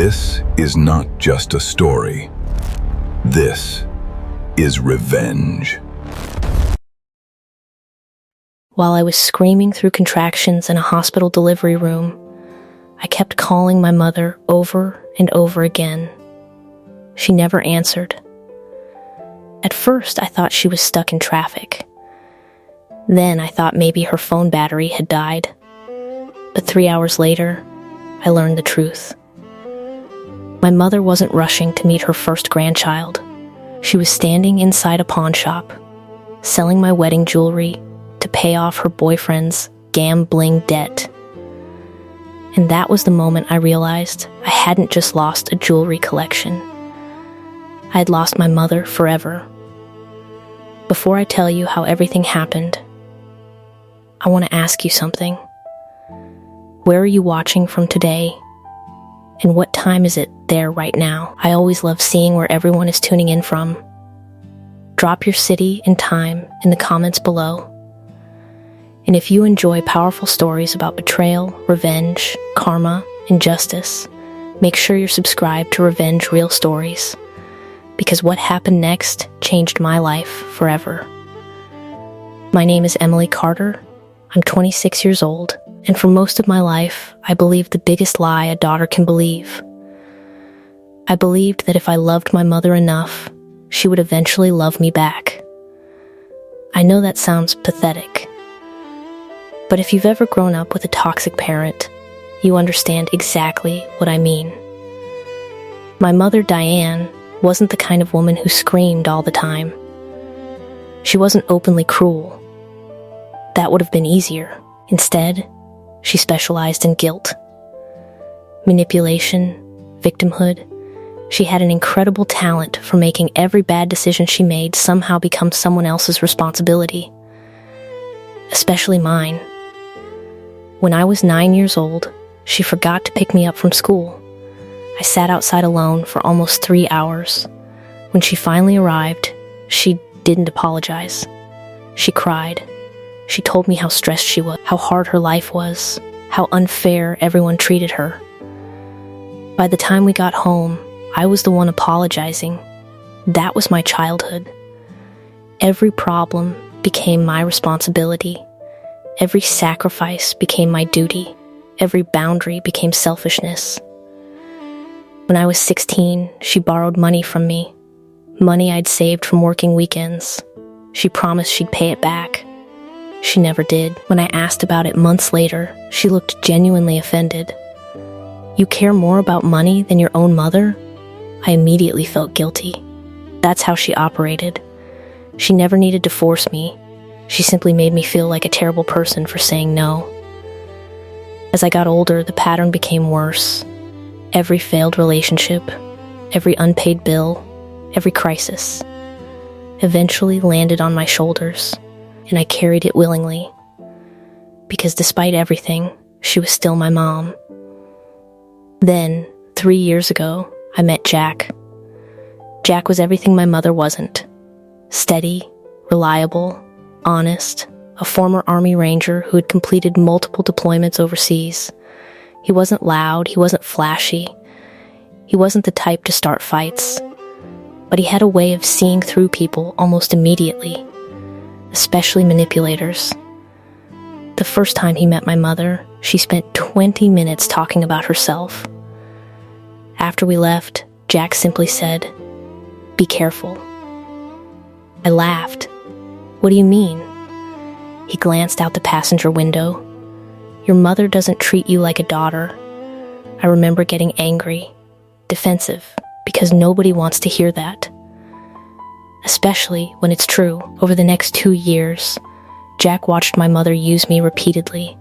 This is not just a story. This is revenge. While I was screaming through contractions in a hospital delivery room, I kept calling my mother over and over again. She never answered. At first, I thought she was stuck in traffic. Then I thought maybe her phone battery had died. But 3 hours later, I learned the truth. My mother wasn't rushing to meet her first grandchild. She was standing inside a pawn shop, selling my wedding jewelry to pay off her boyfriend's gambling debt. And that was the moment I realized I hadn't just lost a jewelry collection. I had lost my mother forever. Before I tell you how everything happened, I want to ask you something. Where are you watching from today? And what time is it there right now? I always love seeing where everyone is tuning in from. Drop your city and time in the comments below. And if you enjoy powerful stories about betrayal, revenge, karma, and justice, make sure you're subscribed to Revenge Real Stories, because what happened next changed my life forever. My name is Emily Carter. I'm 26 years old, and for most of my life, I believed the biggest lie a daughter can believe. I believed that if I loved my mother enough, she would eventually love me back. I know that sounds pathetic, but if you've ever grown up with a toxic parent, you understand exactly what I mean. My mother, Diane, wasn't the kind of woman who screamed all the time. She wasn't openly cruel. That would have been easier. Instead, she specialized in guilt, manipulation, victimhood. She had an incredible talent for making every bad decision she made somehow become someone else's responsibility, especially mine. When I was 9 years old, she forgot to pick me up from school. I sat outside alone for almost 3 hours. When she finally arrived, she didn't apologize. She cried. She told me how stressed she was, how hard her life was, how unfair everyone treated her. By the time we got home, I was the one apologizing. That was my childhood. Every problem became my responsibility. Every sacrifice became my duty. Every boundary became selfishness. When I was 16, she borrowed money from me. Money I'd saved from working weekends. She promised she'd pay it back. She never did. When I asked about it months later, she looked genuinely offended. You care more about money than your own mother? I immediately felt guilty. That's how she operated. She never needed to force me. She simply made me feel like a terrible person for saying no. As I got older, the pattern became worse. Every failed relationship, every unpaid bill, every crisis eventually landed on my shoulders, and I carried it willingly. Because despite everything, she was still my mom. Then, 3 years ago, I met Jack. Jack was everything my mother wasn't. Steady, reliable, honest, a former Army Ranger who had completed multiple deployments overseas. He wasn't loud, he wasn't flashy. He wasn't the type to start fights. But he had a way of seeing through people almost immediately, especially manipulators. The first time he met my mother, she spent 20 minutes talking about herself. After we left, Jack simply said, "Be careful." I laughed. "What do you mean?" He glanced out the passenger window. "Your mother doesn't treat you like a daughter." I remember getting angry, defensive, because nobody wants to hear that. Especially when it's true. Over the next 2 years, Jack watched my mother use me repeatedly.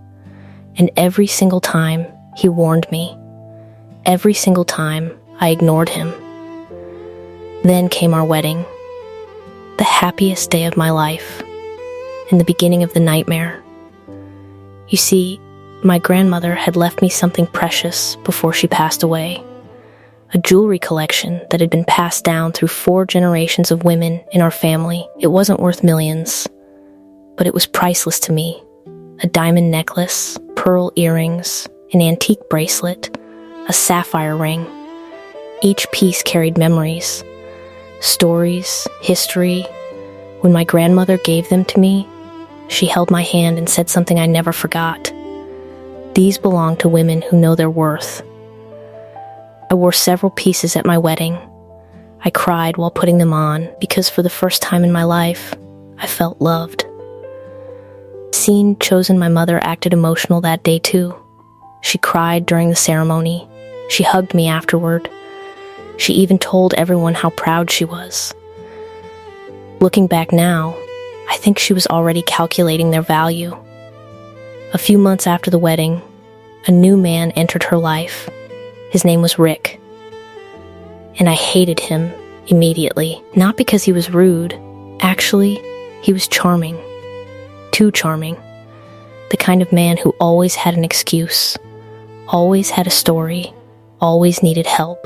And every single time, he warned me. Every single time, I ignored him. Then came our wedding. The happiest day of my life. And the beginning of the nightmare. You see, my grandmother had left me something precious before she passed away. A jewelry collection that had been passed down through 4 generations of women in our family. It wasn't worth millions, but it was priceless to me. A diamond necklace, pearl earrings, an antique bracelet, a sapphire ring. Each piece carried memories, stories, history. When my grandmother gave them to me, she held my hand and said something I never forgot. These belong to women who know their worth. I wore several pieces at my wedding. I cried while putting them on because for the first time in my life, I felt loved. The scene chosen, my mother acted emotional that day too. She cried during the ceremony. She hugged me afterward. She even told everyone how proud she was. Looking back now, I think she was already calculating their value. A few months after the wedding, a new man entered her life. His name was Rick. And I hated him immediately. Not because he was rude. Actually, he was charming. Too charming. The kind of man who always had an excuse, always had a story, always needed help.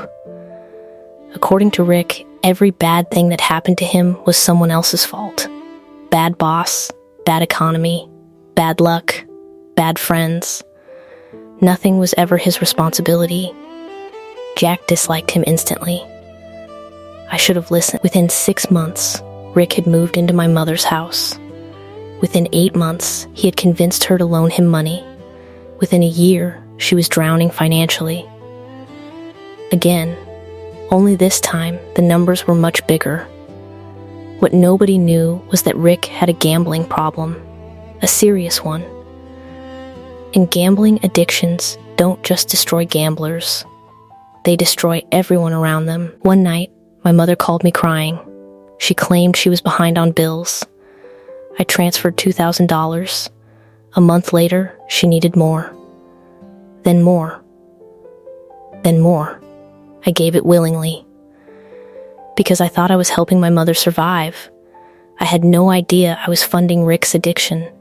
According to Rick, every bad thing that happened to him was someone else's fault. Bad boss, bad economy, bad luck, bad friends. Nothing was ever his responsibility. Jack disliked him instantly. I should have listened. Within 6 months, Rick had moved into my mother's house. Within 8 months, he had convinced her to loan him money. Within a year, she was drowning financially. Again, only this time, the numbers were much bigger. What nobody knew was that Rick had a gambling problem, a serious one. And gambling addictions don't just destroy gamblers. They destroy everyone around them. One night, my mother called me crying. She claimed she was behind on bills. I transferred $2,000. A month later, she needed more. Then more. Then more. I gave it willingly. Because I thought I was helping my mother survive. I had no idea I was funding Rick's addiction.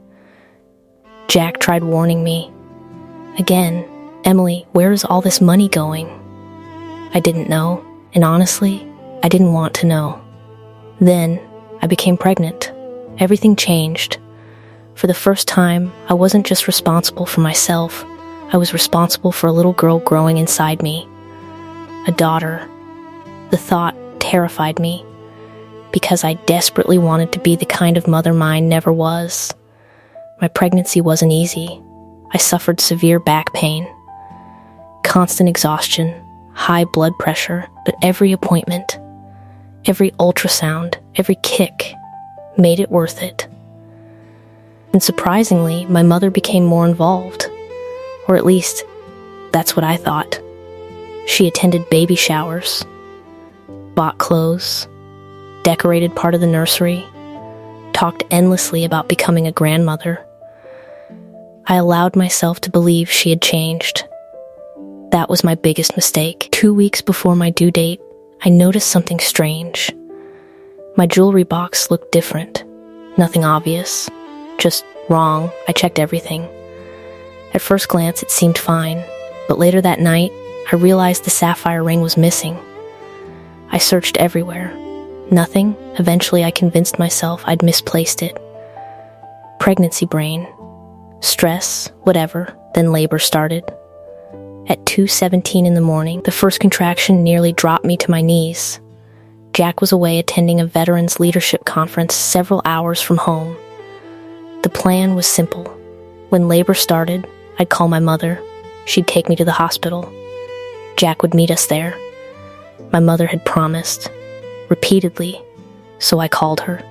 Jack tried warning me. Again, Emily, where is all this money going? I didn't know, and honestly, I didn't want to know. Then, I became pregnant. Everything changed. For the first time, I wasn't just responsible for myself. I was responsible for a little girl growing inside me. A daughter. The thought terrified me, because I desperately wanted to be the kind of mother mine never was. My pregnancy wasn't easy. I suffered severe back pain, constant exhaustion, high blood pressure, but every appointment, every ultrasound, every kick made it worth it. And surprisingly, my mother became more involved, or at least, that's what I thought. She attended baby showers, bought clothes, decorated part of the nursery, talked endlessly about becoming a grandmother. I allowed myself to believe she had changed. That was my biggest mistake. 2 weeks before my due date, I noticed something strange. My jewelry box looked different. Nothing obvious, just wrong. I checked everything. At first glance, it seemed fine, but later that night, I realized the sapphire ring was missing. I searched everywhere. Nothing. Eventually, I convinced myself I'd misplaced it. Pregnancy brain. Stress, whatever. Then labor started. At 2:17 in the morning, the first contraction nearly dropped me to my knees. Jack was away attending a veterans leadership conference several hours from home. The plan was simple. When labor started, I'd call my mother. She'd take me to the hospital. Jack would meet us there. My mother had promised, repeatedly, so I called her.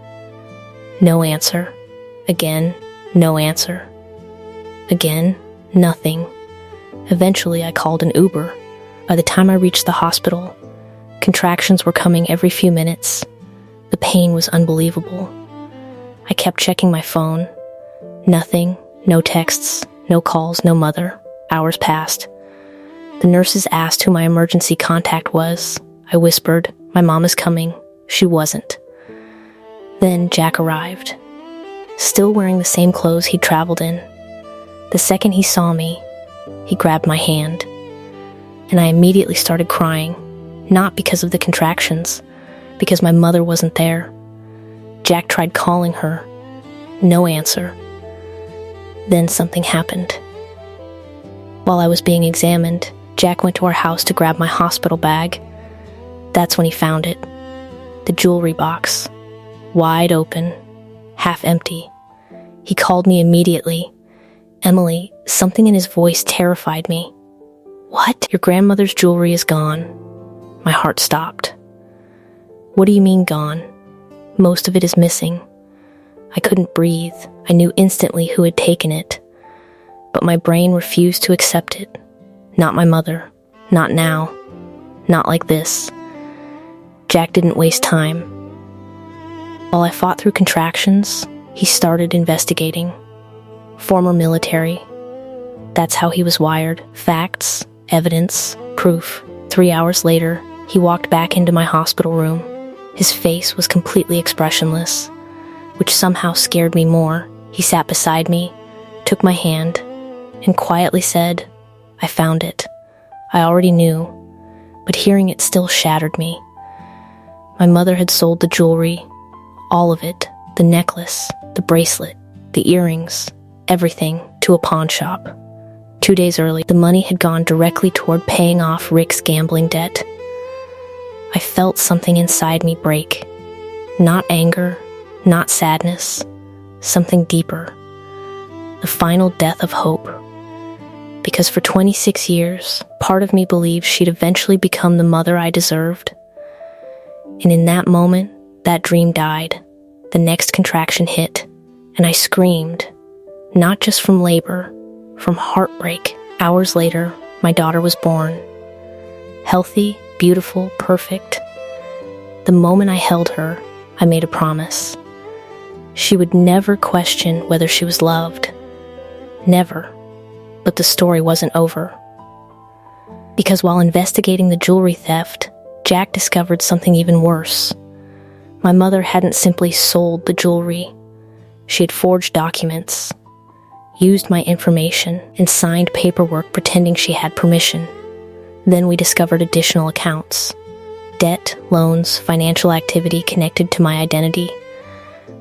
No answer. Again, no answer. Again, nothing. Eventually, I called an Uber. By the time I reached the hospital, contractions were coming every few minutes. The pain was unbelievable. I kept checking my phone. Nothing, no texts, no calls, no mother. Hours passed. The nurses asked who my emergency contact was. I whispered, "My mom is coming." She wasn't. Then Jack arrived, still wearing the same clothes he'd traveled in. The second he saw me, he grabbed my hand, and I immediately started crying, not because of the contractions, because my mother wasn't there. Jack tried calling her. No answer. Then something happened. While I was being examined, Jack went to our house to grab my hospital bag. That's when he found it. The jewelry box. Wide open. Half empty. He called me immediately. Emily, something in his voice terrified me. What? Your grandmother's jewelry is gone. My heart stopped. What do you mean gone? Most of it is missing. I couldn't breathe. I knew instantly who had taken it. But my brain refused to accept it. Not my mother. Not now. Not like this. Jack didn't waste time. While I fought through contractions, he started investigating. Former military. That's how he was wired. Facts, evidence, proof. 3 hours later, he walked back into my hospital room. His face was completely expressionless, which somehow scared me more. He sat beside me, took my hand, and quietly said, I found it. I already knew, but hearing it still shattered me. My mother had sold the jewelry, all of it, the necklace, the bracelet, the earrings, everything, to a pawn shop. 2 days early, the money had gone directly toward paying off Rick's gambling debt. I felt something inside me break. Not anger, not sadness, something deeper. The final death of hope. Because for 26 years, part of me believed she'd eventually become the mother I deserved. And in that moment, that dream died. The next contraction hit, and I screamed. Not just from labor, from heartbreak. Hours later, my daughter was born. Healthy, beautiful, perfect. The moment I held her, I made a promise. She would never question whether she was loved. Never. But the story wasn't over. Because while investigating the jewelry theft, Jack discovered something even worse. My mother hadn't simply sold the jewelry. She had forged documents, used my information, and signed paperwork pretending she had permission. Then we discovered additional accounts. Debt, loans, financial activity connected to my identity.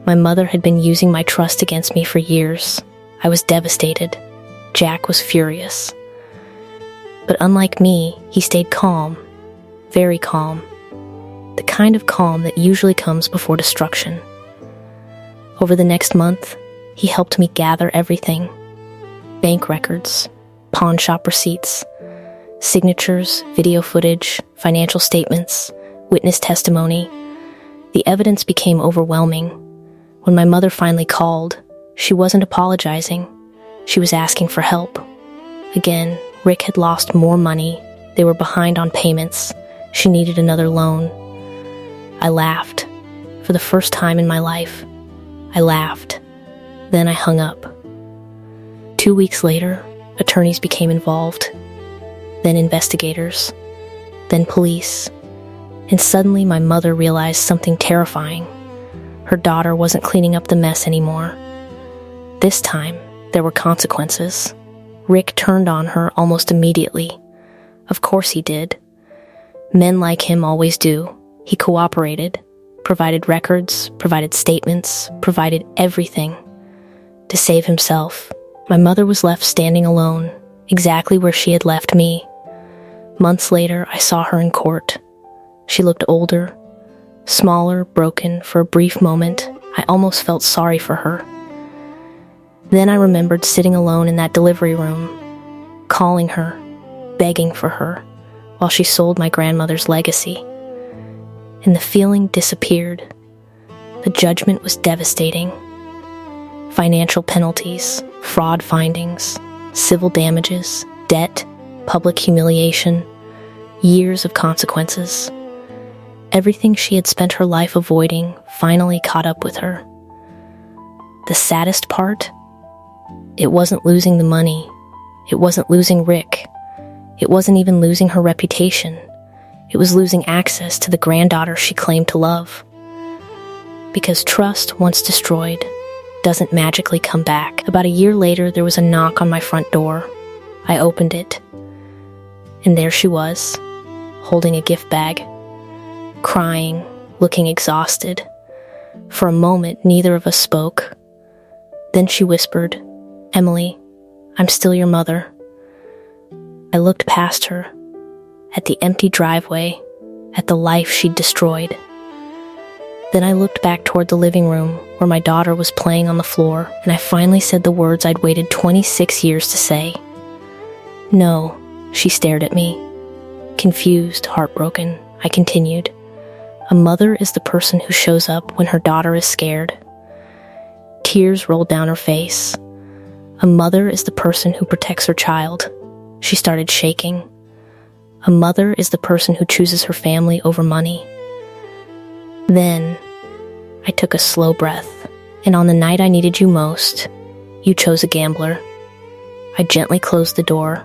My mother had been using my trust against me for years. I was devastated. Jack was furious. But unlike me, he stayed calm. Very calm. The kind of calm that usually comes before destruction. Over the next month, he helped me gather everything. Bank records, pawn shop receipts, signatures, video footage, financial statements, witness testimony. The evidence became overwhelming. When my mother finally called, she wasn't apologizing. She was asking for help. Again, Rick had lost more money. They were behind on payments. She needed another loan. I laughed. For the first time in my life, I laughed. Then I hung up. 2 weeks later, attorneys became involved. Then investigators. Then police. And suddenly my mother realized something terrifying. Her daughter wasn't cleaning up the mess anymore. This time, there were consequences. Rick turned on her almost immediately. Of course he did. Men like him always do. He cooperated, provided records, provided statements, provided everything. To save himself, my mother was left standing alone, exactly where she had left me. Months later, I saw her in court. She looked older, smaller, broken. For a brief moment, I almost felt sorry for her. Then I remembered sitting alone in that delivery room, calling her, begging for her, while she sold my grandmother's legacy. And the feeling disappeared. The judgment was devastating. Financial penalties, fraud findings, civil damages, debt, public humiliation, years of consequences. Everything she had spent her life avoiding finally caught up with her. The saddest part? It wasn't losing the money. It wasn't losing Rick. It wasn't even losing her reputation. It was losing access to the granddaughter she claimed to love. Because trust, once destroyed, doesn't magically come back. About a year later, there was a knock on my front door. I opened it. And there she was, holding a gift bag, crying, looking exhausted. For a moment, neither of us spoke. Then she whispered, "Emily, I'm still your mother." I looked past her, at the empty driveway, at the life she'd destroyed. Then I looked back toward the living room where my daughter was playing on the floor, and I finally said the words I'd waited 26 years to say. "No," she stared at me. Confused, heartbroken, I continued. "A mother is the person who shows up when her daughter is scared." Tears rolled down her face. "A mother is the person who protects her child." She started shaking. "A mother is the person who chooses her family over money." Then, I took a slow breath, and on the night I needed you most, you chose a gambler. I gently closed the door,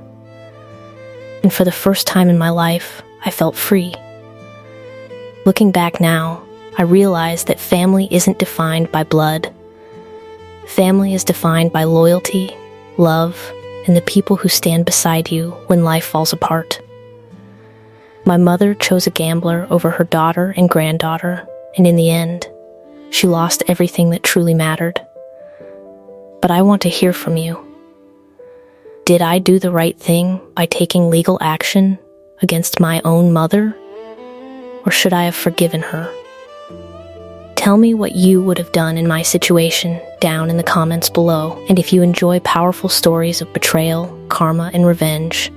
and for the first time in my life, I felt free. Looking back now, I realized that family isn't defined by blood. Family is defined by loyalty, love, and the people who stand beside you when life falls apart. My mother chose a gambler over her daughter and granddaughter, and in the end, she lost everything that truly mattered. But I want to hear from you. Did I do the right thing by taking legal action against my own mother? Or should I have forgiven her? Tell me what you would have done in my situation down in the comments below. And if you enjoy powerful stories of betrayal, karma, and revenge,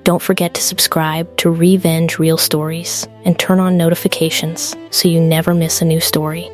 don't forget to subscribe to Revenge Real Stories and turn on notifications so you never miss a new story.